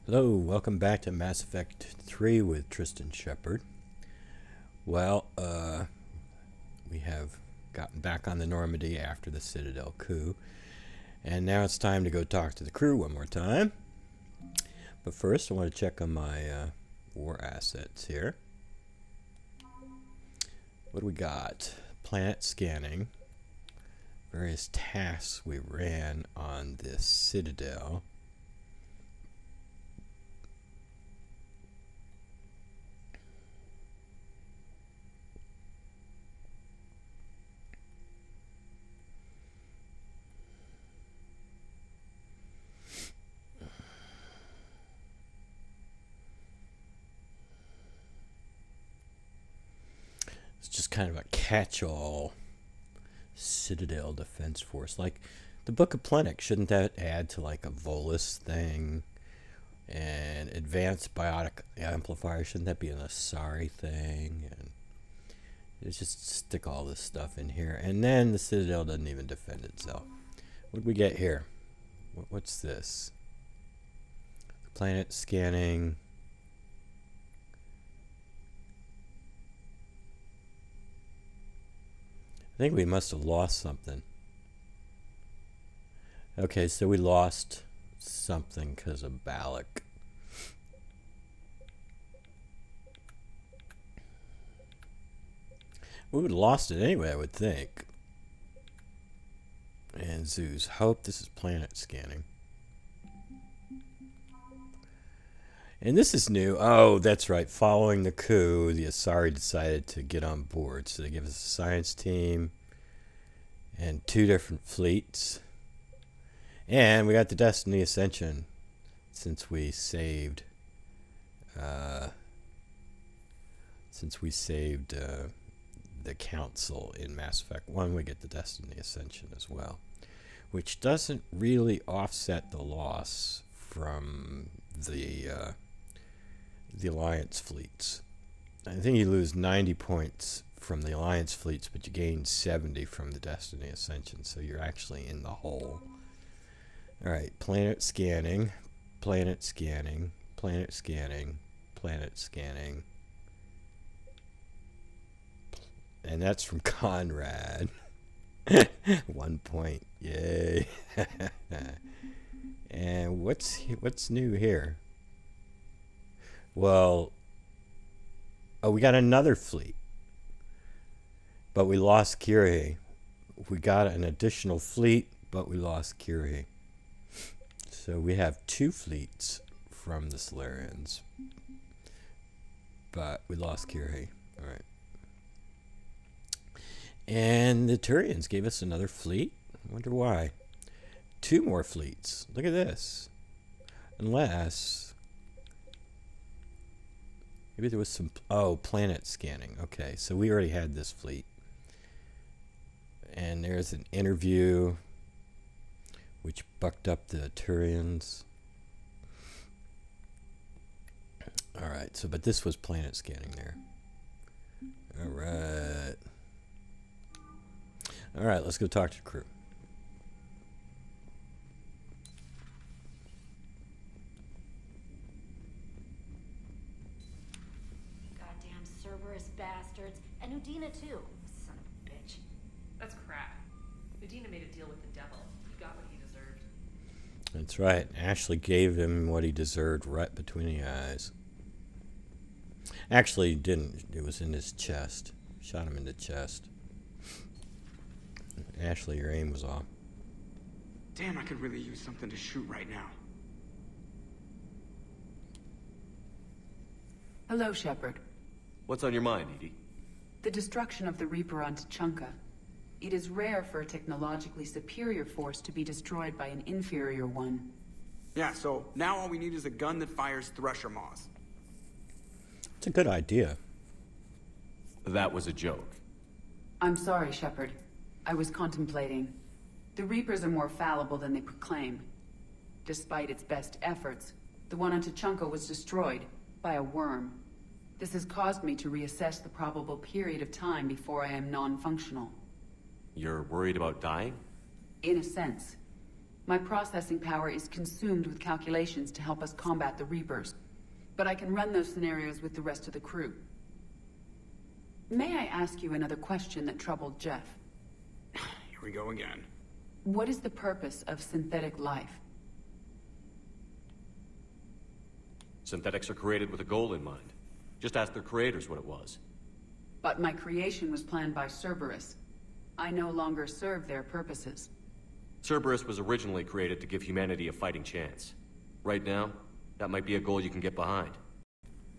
Hello, welcome back to Mass Effect 3 with Tristan Shepard. Well, we have gotten back on the Normandy after the Citadel coup, and now it's time to go talk to the crew one more time. But first, I want to check on my war assets here. What do we got? Planet scanning. Various tasks we ran on this Citadel. It's just kind of a catch-all Citadel Defense Force. Like the Book of Plenix, shouldn't that add to like a Volus thing? And Advanced Biotic Amplifier, shouldn't that be an Asari thing? And it's just stick all this stuff in here. And then the Citadel doesn't even defend itself. What do we get here? What's this? Planet scanning. I think we must have lost something. Okay, so we lost something because of Balak. We would have lost it anyway, I would think. And Zeus Hope, this is planet scanning. And this is new. Oh, that's right. Following the coup, the Asari decided to get on board. So they give us a science team and 2 different fleets. And we got the Destiny Ascension since we saved the Council in Mass Effect 1. We get the Destiny Ascension as well, which doesn't really offset the loss from the Alliance fleets. I think you lose 90 points from the Alliance fleets, but you gain 70 from the Destiny Ascension, so you're actually in the hole. Alright, planet scanning, planet scanning, planet scanning, planet scanning. And that's from Conrad. 1 point, yay. And what's new here? Well, oh, we got another fleet, but we lost Curie. We got an additional fleet, but we lost Curie. So we have 2 fleets from the Solarians, but we lost Curie. All right. And the Turians gave us another fleet. I wonder why. 2 more fleets. Look at this. Unless maybe there was some... Oh, planet scanning. Okay, so we already had this fleet. And there's an interview which bucked up the Turians. Alright, so but this was planet scanning there. Alright. Alright, let's go talk to the crew. Goddamn Cerberus bastards. And Udina too. Son of a bitch. That's crap. Udina made a deal with the devil. He got what he deserved. That's right. Ashley gave him what he deserved right between the eyes. Actually, he didn't. It was in his chest. Shot him in the chest. Ashley, your aim was off. Damn, I could really use something to shoot right now. Hello, Shepard. What's on your mind, Edie? The destruction of the Reaper on Tuchanka. It is rare for a technologically superior force to be destroyed by an inferior one. Yeah, so now all we need is a gun that fires Thresher Maws. It's a good idea. That was a joke. I'm sorry, Shepard. I was contemplating. The Reapers are more fallible than they proclaim. Despite its best efforts, the one on Tuchanka was destroyed by a worm. This has caused me to reassess the probable period of time before I am non-functional. You're worried about dying? In a sense. My processing power is consumed with calculations to help us combat the Reapers. But I can run those scenarios with the rest of the crew. May I ask you another question that troubled Jeff? Here we go again. What is the purpose of synthetic life? Synthetics are created with a goal in mind. Just ask their creators what it was. But my creation was planned by Cerberus. I no longer serve their purposes. Cerberus was originally created to give humanity a fighting chance. Right now, that might be a goal you can get behind.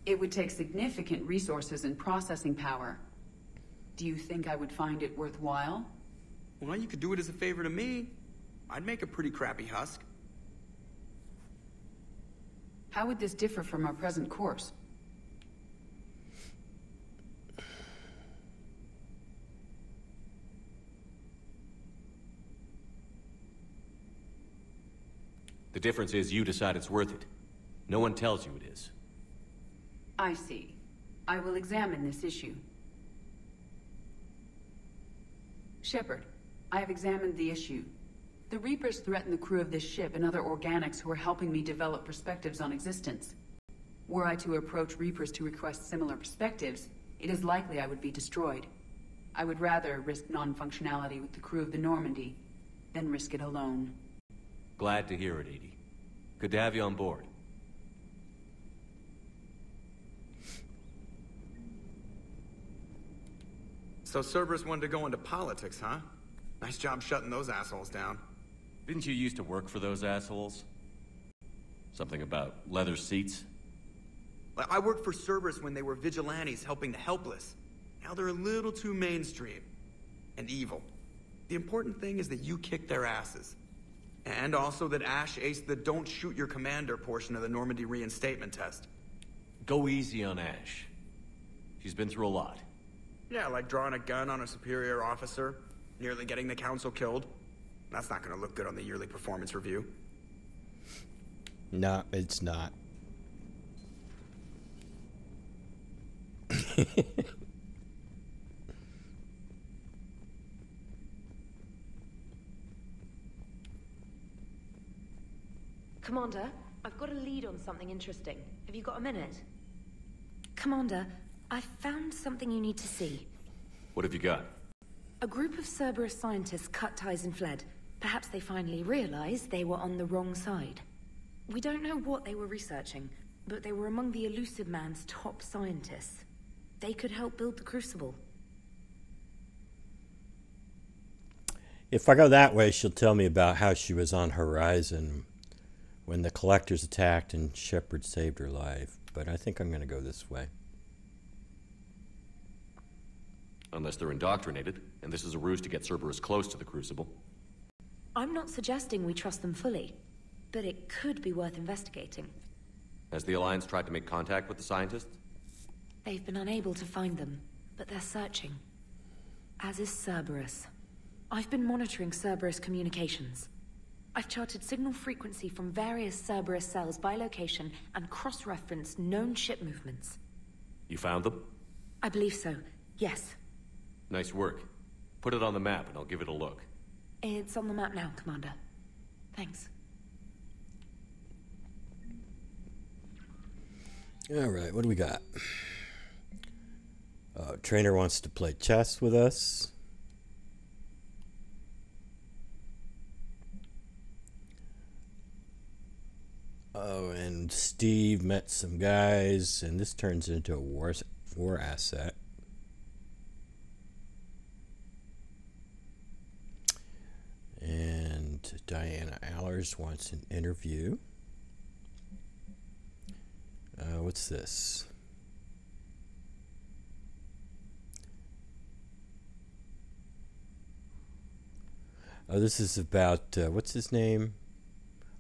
It would take significant resources and processing power. Do you think I would find it worthwhile? Well, you could do it as a favor to me. I'd make a pretty crappy husk. How would this differ from our present course? The difference is you decide it's worth it. No one tells you it is. I see. I will examine this issue. Shepard, I have examined the issue. The Reapers threaten the crew of this ship and other organics who are helping me develop perspectives on existence. Were I to approach Reapers to request similar perspectives, it is likely I would be destroyed. I would rather risk non-functionality with the crew of the Normandy than risk it alone. Glad to hear it, Edie. Good to have you on board. So Cerberus wanted to go into politics, huh? Nice job shutting those assholes down. Didn't you used to work for those assholes? Something about leather seats? I worked for Cerberus when they were vigilantes helping the helpless. Now they're a little too mainstream. And evil. The important thing is that you kicked their asses. And also that Ash aced the don't shoot your commander portion of the Normandy reinstatement test. Go easy on Ash. She's been through a lot. Yeah, like drawing a gun on a superior officer, nearly getting the council killed. That's not gonna look good on the yearly performance review. No, it's not. Commander, I've got a lead on something interesting. Have you got a minute? Commander, I've found something you need to see. What have you got? A group of Cerberus scientists cut ties and fled. Perhaps they finally realized they were on the wrong side. We don't know what they were researching, but they were among the Elusive Man's top scientists. They could help build the Crucible. If I go that way, she'll tell me about how she was on Horizon when the Collectors attacked and Shepard saved her life. But I think I'm going to go this way. Unless they're indoctrinated, and this is a ruse to get Cerberus close to the Crucible. I'm not suggesting we trust them fully, but it could be worth investigating. Has the Alliance tried to make contact with the scientists? They've been unable to find them, but they're searching. As is Cerberus. I've been monitoring Cerberus communications. I've charted signal frequency from various Cerberus cells by location and cross-referenced known ship movements. You found them? I believe so, yes. Nice work. Put it on the map and I'll give it a look. It's on the map now, Commander. Thanks. Alright, what do we got? Trainer wants to play chess with us. Oh, and Steve met some guys, and this turns into a war asset. And Diana Allers wants an interview. What's this? Oh, this is about, what's his name?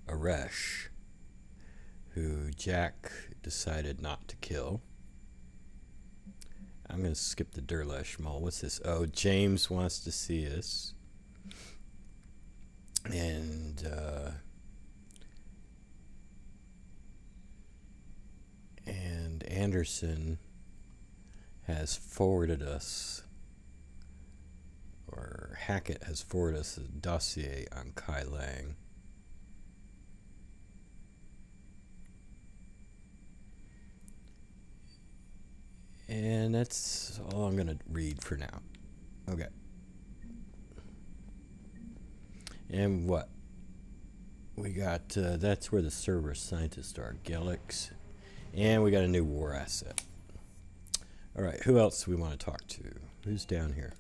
Aresh, who Jack decided not to kill. I'm going to skip the Durlesh Mall. What's this? Oh, James wants to see us. And Anderson has forwarded us, or Hackett has forwarded us a dossier on Kai Lang. gonna read for now. Okay. And what? We got, that's where the Cerberus scientists are, Gellix. And we got a new war asset. Alright, who else do we want to talk to? Who's down here?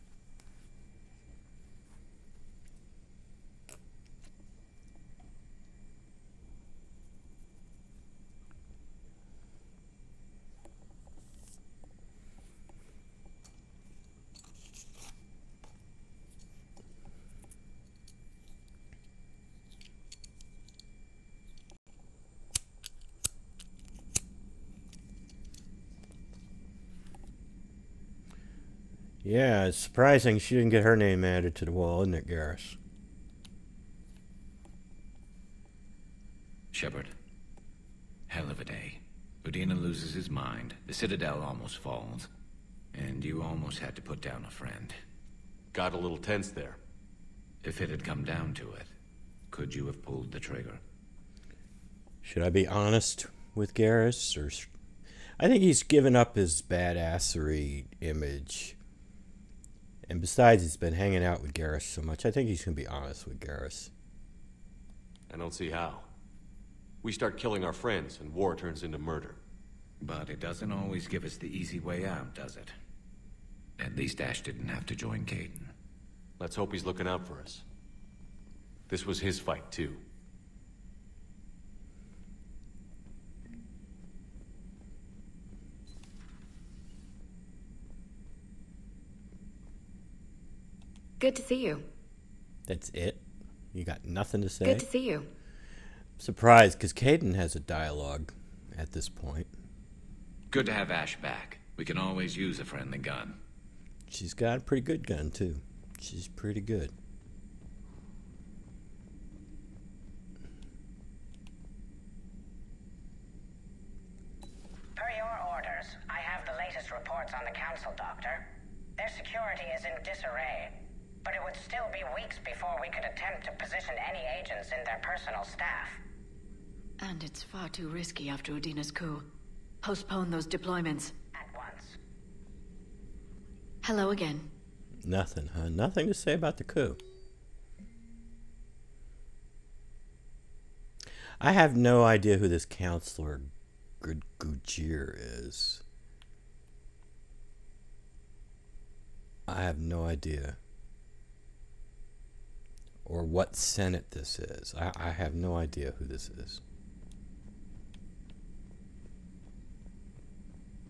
Yeah, it's surprising she didn't get her name added to the wall, isn't it, Garrus? Shepard. Hell of a day. Udina loses his mind, the Citadel almost falls, and you almost had to put down a friend. Got a little tense there. If it had come down to it, could you have pulled the trigger? Should I be honest with Garrus? Or I think he's given up his badassery image. And besides, he's been hanging out with Garrus so much. I think he's going to be honest with Garrus. I don't see how. We start killing our friends, and war turns into murder. But it doesn't always give us the easy way out, does it? At least Ash didn't have to join Caden. Let's hope he's looking out for us. This was his fight, too. Good to see you. That's it? You got nothing to say? Good to see you. Surprised, because Caden has a dialogue at this point. Good to have Ash back. We can always use a friendly gun. She's got a pretty good gun, too. She's pretty good. Per your orders, I have the latest reports on the Council, Doctor. Their security is in disarray, but it would still be weeks before we could attempt to position any agents in their personal staff. And it's far too risky after Udina's coup. Postpone those deployments. At once. Hello again. Nothing, huh? Nothing to say about the coup. I have no idea who this counselor Gujir is. I have no idea. Or what Senate this is. I have no idea who this is.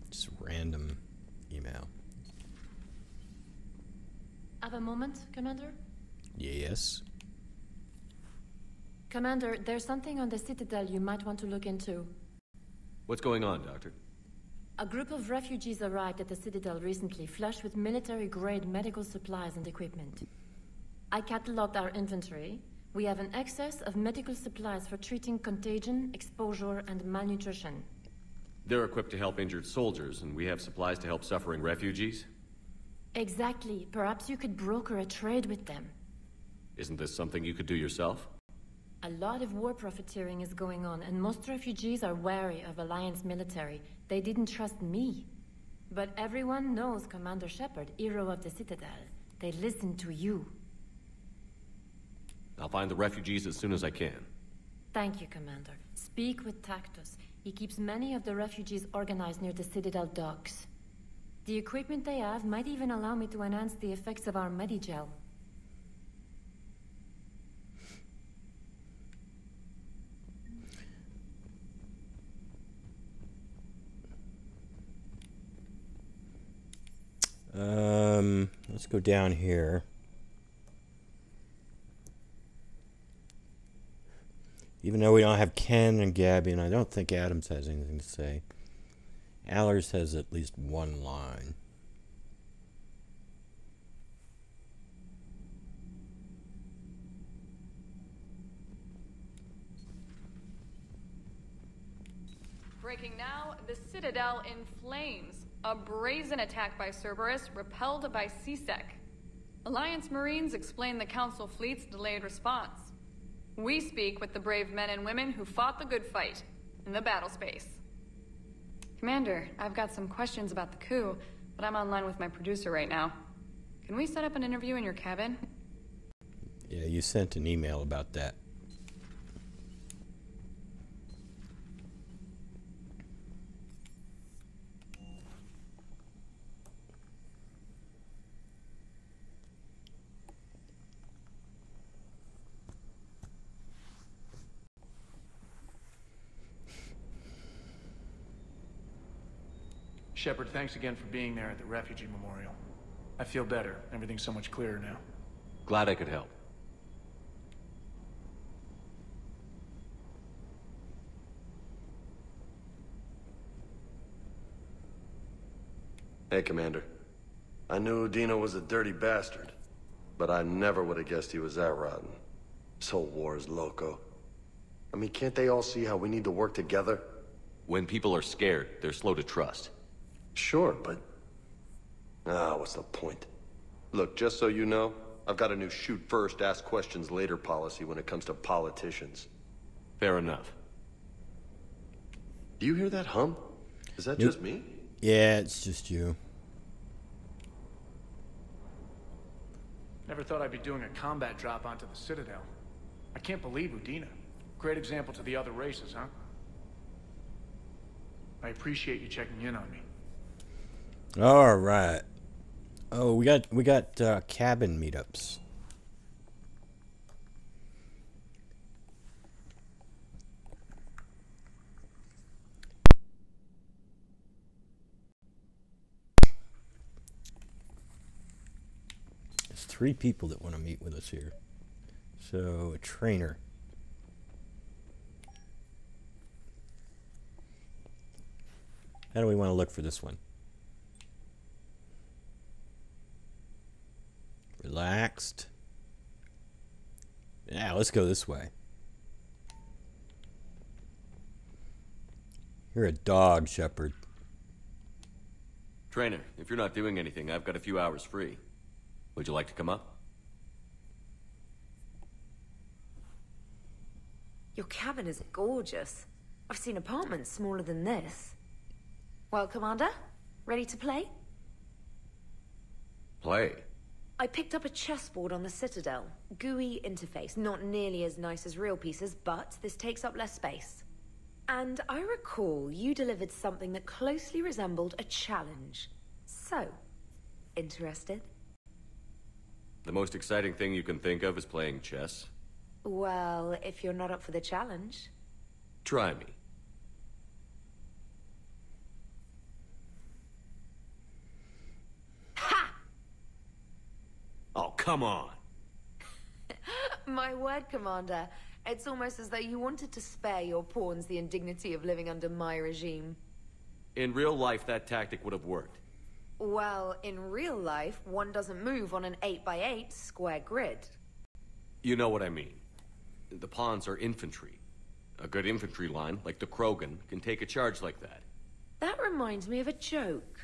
Just random email. Have a moment, Commander? Yes. Commander, there's something on the Citadel you might want to look into. What's going on, Doctor? A group of refugees arrived at the Citadel recently, flushed with military-grade medical supplies and equipment. I catalogued our inventory. We have an excess of medical supplies for treating contagion, exposure, and malnutrition. They're equipped to help injured soldiers, and we have supplies to help suffering refugees? Exactly. Perhaps you could broker a trade with them. Isn't this something you could do yourself? A lot of war profiteering is going on, and most refugees are wary of Alliance military. They didn't trust me. But everyone knows Commander Shepard, hero of the Citadel. They listen to you. I'll find the refugees as soon as I can. Thank you, Commander. Speak with Tactus. He keeps many of the refugees organized near the Citadel docks. The equipment they have might even allow me to enhance the effects of our Medigel. Let's go down here. Even though we don't have Ken and Gabby, and I don't think Adams has anything to say, Allers has at least one line. Breaking now, the Citadel in flames. A brazen attack by Cerberus repelled by CSEC. Alliance Marines explain the Council fleet's delayed response. We speak with the brave men and women who fought the good fight in the battle space. Commander, I've got some questions about the coup. but I'm online with my producer right now. Can we set up an interview in your cabin? Yeah, you sent an email about that. Shepard, thanks again for being there at the Refugee Memorial. I feel better. Everything's so much clearer now. Glad I could help. Hey, Commander. I knew Udina was a dirty bastard, but I never would have guessed he was that rotten. This whole war is loco. I mean, can't they all see how we need to work together? When people are scared, they're slow to trust. Sure, but... what's the point? Look, just so you know, I've got a new shoot first, ask questions later policy when it comes to politicians. Fair enough. Do you hear that hum? Is that just me? Yeah, it's just you. Never thought I'd be doing a combat drop onto the Citadel. I can't believe Udina. Great example to the other races, huh? I appreciate you checking in on me. All right. Oh, we got cabin meetups. There's 3 people that want to meet with us here. So, a trainer. How do we want to look for this one? Relaxed. Yeah, let's go this way. You're a dog, Shepard. Trainer, if you're not doing anything, I've got a few hours free. Would you like to come up? Your cabin is gorgeous. I've seen apartments smaller than this. Well, Commander, ready to play? Play? I picked up a chessboard on the Citadel. GUI interface, not nearly as nice as real pieces, but this takes up less space. And I recall you delivered something that closely resembled a challenge. So, interested? The most exciting thing you can think of is playing chess? Well, if you're not up for the challenge. Try me. Oh, come on. My word, Commander. It's almost as though you wanted to spare your pawns the indignity of living under my regime. In real life, that tactic would have worked. Well, in real life, one doesn't move on an 8x8 square grid. You know what I mean. The pawns are infantry. A good infantry line, like the Krogan, can take a charge like that. That reminds me of a joke.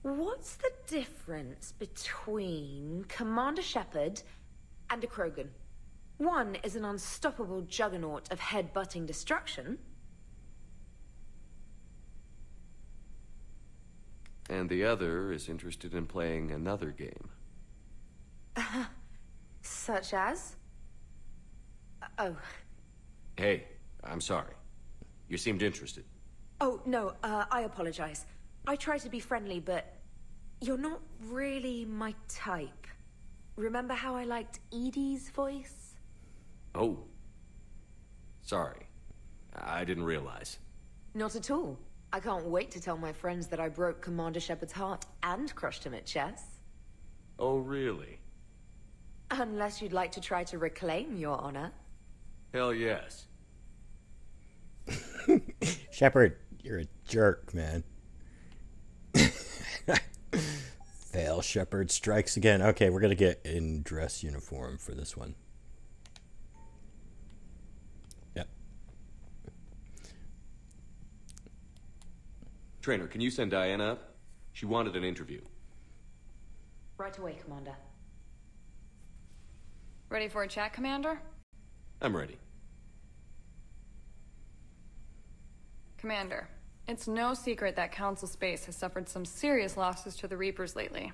What's the difference between Commander Shepard and a Krogan? One is an unstoppable juggernaut of head-butting destruction. And the other is interested in playing another game. Such as? Oh. Hey, I'm sorry. You seemed interested. Oh, no, I apologize. I try to be friendly, but you're not really my type. Remember how I liked Edie's voice? Oh. Sorry. I didn't realize. Not at all. I can't wait to tell my friends that I broke Commander Shepard's heart and crushed him at chess. Oh, really? Unless you'd like to try to reclaim your honor. Hell yes. Shepard, you're a jerk, man. Fail, Shepard strikes again. Okay, we're gonna get in dress uniform for this one. Yep. Trainer, can you send Diana up? She wanted an interview. Right away, Commander. Ready for a chat, Commander? I'm ready. Commander, It's no secret that Council space has suffered some serious losses to the Reapers lately.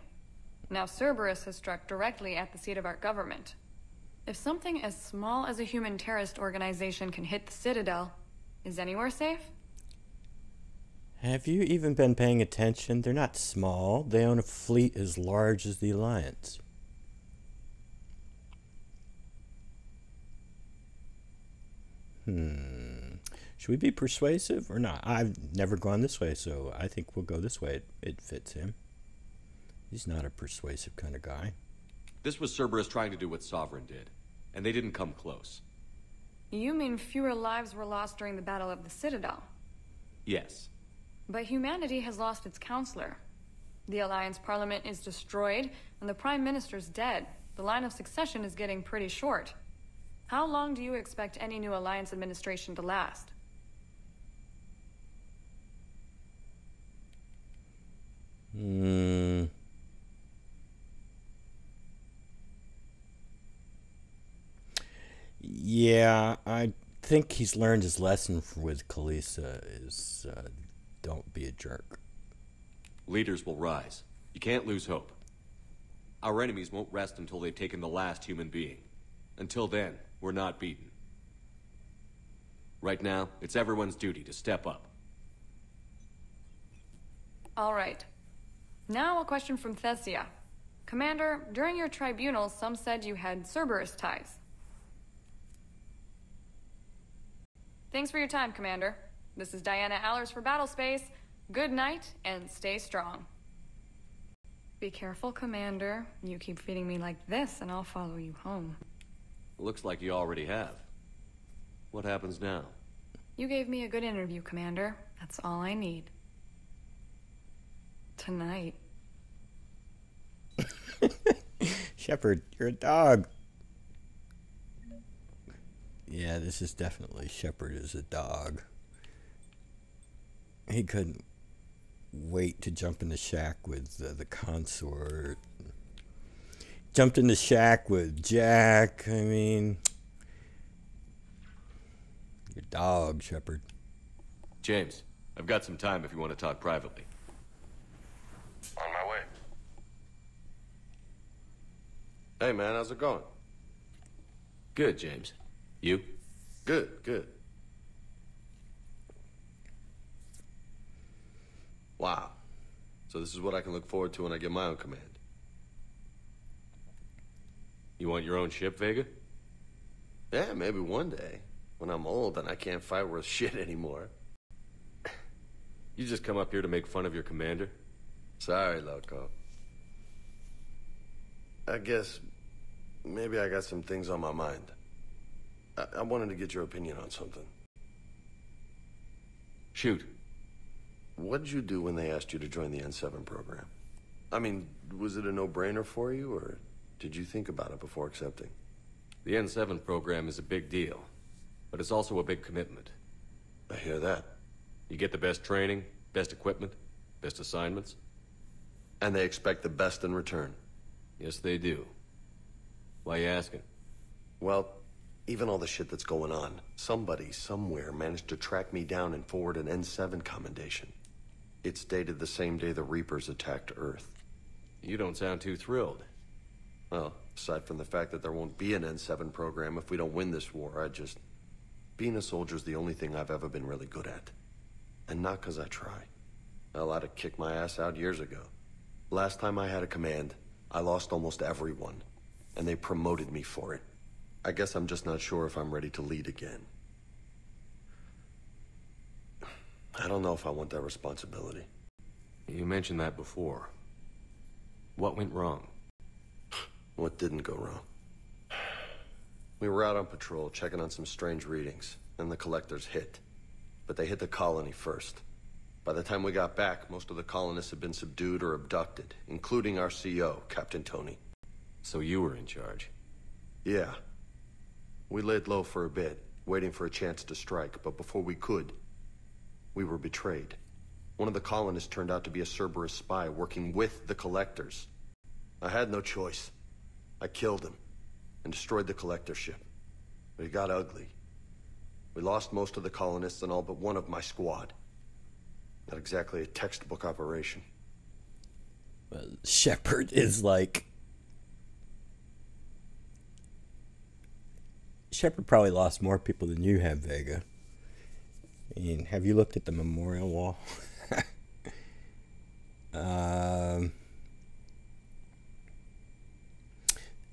Now Cerberus has struck directly at the seat of our government. If something as small as a human terrorist organization can hit the Citadel, is anywhere safe? Have you even been paying attention? They're not small. They own a fleet as large as the Alliance. Should we be persuasive or not? I've never gone this way, so I think we'll go this way. It fits him. He's not a persuasive kind of guy. This was Cerberus trying to do what Sovereign did, and they didn't come close. You mean fewer lives were lost during the Battle of the Citadel? Yes. But humanity has lost its counselor. The Alliance Parliament is destroyed, and the Prime Minister's dead. The line of succession is getting pretty short. How long do you expect any new Alliance administration to last? Yeah, I think he's learned his lesson with Kalisa is don't be a jerk. Leaders will rise. You can't lose hope. Our enemies won't rest until they've taken the last human being. Until then, we're not beaten. Right now, it's everyone's duty to step up. All right. Now a question from Thessia. Commander, during your tribunal, some said you had Cerberus ties. Thanks for your time, Commander. This is Diana Allers for Battlespace. Good night, and stay strong. Be careful, Commander. You keep feeding me like this, and I'll follow you home. Looks like you already have. What happens now? You gave me a good interview, Commander. That's all I need. Tonight. Shepard, you're a dog. Yeah, this is definitely Shepard as a dog. He couldn't wait to jump in the shack with the consort. Jumped in the shack with Jack. I mean, your dog, Shepard. James, I've got some time if you want to talk privately. On my way. Hey, man, how's it going? Good, James. You? Good, good. Wow. So this is what I can look forward to when I get my own command. You want your own ship, Vega? Yeah, maybe one day. When I'm old and I can't fight worth shit anymore. You just come up here to make fun of your commander? Sorry, Loco. I guess maybe I got some things on my mind. I wanted to get your opinion on something. Shoot. What did you do when they asked you to join the N7 program? I mean, was it a no-brainer for you, or did you think about it before accepting? The N7 program is a big deal, but it's also a big commitment. I hear that. You get the best training, best equipment, best assignments. And they expect the best in return. Yes, they do. Why you asking? Well, even all the shit that's going on, somebody somewhere managed to track me down and forward an N7 commendation. It's dated the same day the Reapers attacked Earth. You don't sound too thrilled. Well, aside from the fact that there won't be an N7 program if we don't win this war, being a soldier's the only thing I've ever been really good at. And not because I try. Hell, I'd have kicked my ass out years ago. Last time I had a command, I lost almost everyone. And they promoted me for it. I guess I'm just not sure if I'm ready to lead again. I don't know if I want that responsibility. You mentioned that before. What went wrong? What didn't go wrong? We were out on patrol, checking on some strange readings, and the collectors hit. But they hit the colony first. By the time we got back, most of the colonists had been subdued or abducted, including our CO, Captain Tony. So you were in charge? Yeah. We laid low for a bit, waiting for a chance to strike, but before we could, we were betrayed. One of the colonists turned out to be a Cerberus spy working with the collectors. I had no choice. I killed him and destroyed the collector ship. But it got ugly. We lost most of the colonists and all but one of my squad. Not exactly a textbook operation. Well, Shepard is like... Shepard probably lost more people than you have, Vega. I mean, have you looked at the memorial wall? And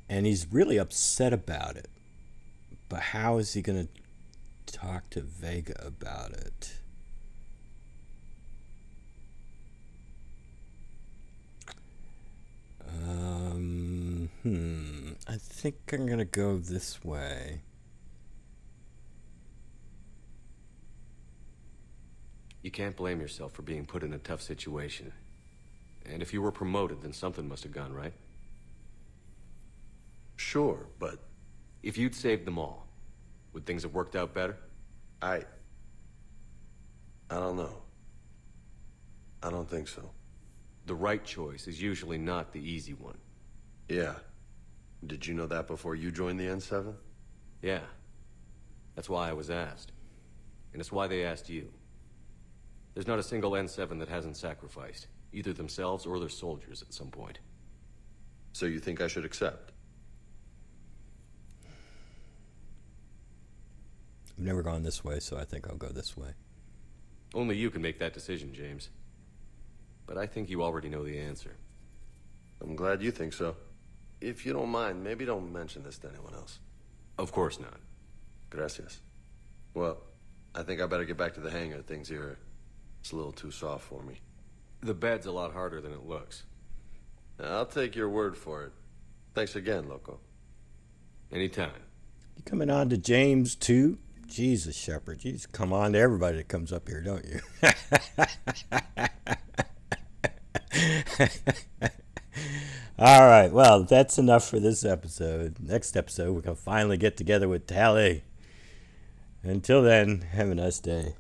he's really upset about it. But how is he going to talk to Vega about it? I think I'm going to go this way. You can't blame yourself for being put in a tough situation. And if you were promoted, then something must have gone right. Sure, but... If you'd saved them all, would things have worked out better? I don't know. I don't think so. The right choice is usually not the easy one. Yeah. Did you know that before you joined the N7? Yeah. That's why I was asked. And it's why they asked you. There's not a single N7 that hasn't sacrificed, either themselves or their soldiers at some point. So you think I should accept? I've never gone this way, so I think I'll go this way. Only you can make that decision, James. But I think you already know the answer. I'm glad you think so. If you don't mind, maybe don't mention this to anyone else. Of course not. Gracias. Well, I think I better get back to the hangar. Things here, it's a little too soft for me. The bed's a lot harder than it looks. I'll take your word for it. Thanks again, Loco. Anytime. You coming on to James too? Jesus, Shepard, you just come on to everybody that comes up here, don't you? All right, well, that's enough for this episode. Next episode, we're going to finally get together with Tally. Until then, have a nice day.